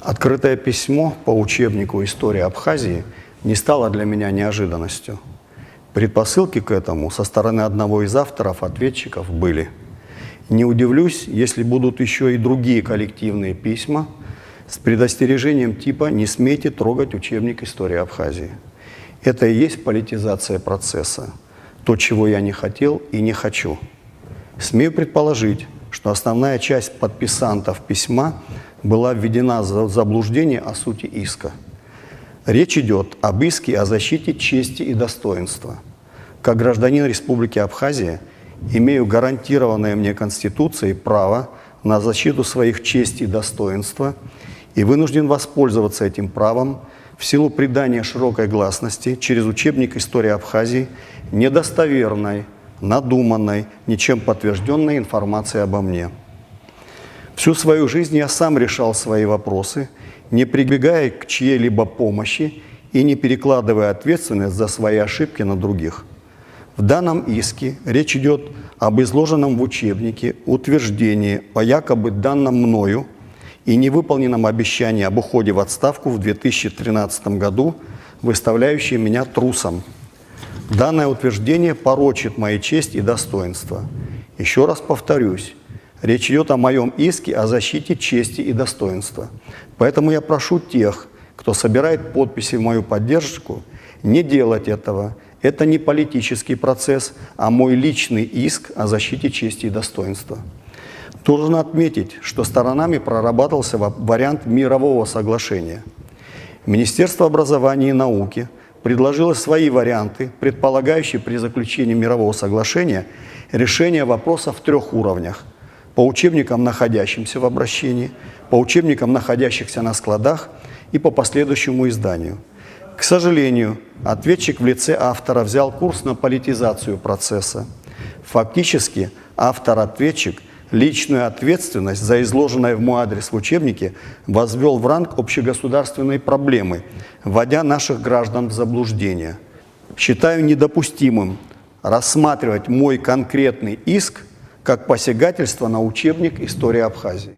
Открытое письмо по учебнику «История Абхазии» не стало для меня неожиданностью. Предпосылки к этому со стороны одного из авторов-ответчиков были. Не удивлюсь, если будут еще и другие коллективные письма с предостережением типа «не смейте трогать учебник «История Абхазии». Это и есть политизация процесса, то, чего я не хотел и не хочу. Смею предположить, что основная часть подписантов письма была введена в заблуждение о сути иска. Речь идет об иске о защите чести и достоинства. Как гражданин Республики Абхазия имею гарантированное мне Конституцией право на защиту своих чести и достоинства и вынужден воспользоваться этим правом в силу придания широкой гласности через учебник «История Абхазии» недостоверной, надуманной, ничем подтвержденной информации обо мне. Всю свою жизнь я сам решал свои вопросы, не прибегая к чьей-либо помощи и не перекладывая ответственность за свои ошибки на других. В данном иске речь идет об изложенном в учебнике утверждении о якобы данном мною и невыполненном обещании об уходе в отставку в 2013 году, выставляющее меня трусом. Данное утверждение порочит мою честь и достоинство. Еще раз повторюсь, речь идет о моем иске о защите чести и достоинства. Поэтому я прошу тех, кто собирает подписи в мою поддержку, не делать этого. Это не политический процесс, а мой личный иск о защите чести и достоинства. Должен отметить, что сторонами прорабатывался вариант мирового соглашения. Министерство образования и науки предложило свои варианты, предполагающие при заключении мирового соглашения решение вопроса в 3 уровнях. По учебникам, находящимся в обращении, по учебникам, находящихся на складах, и по последующему изданию. К сожалению, ответчик в лице автора взял курс на политизацию процесса. Фактически, автор-ответчик личную ответственность за изложенное в мой адрес в учебнике возвел в ранг общегосударственной проблемы, вводя наших граждан в заблуждение. Считаю недопустимым рассматривать мой конкретный иск как посягательство на учебник «История Абхазии».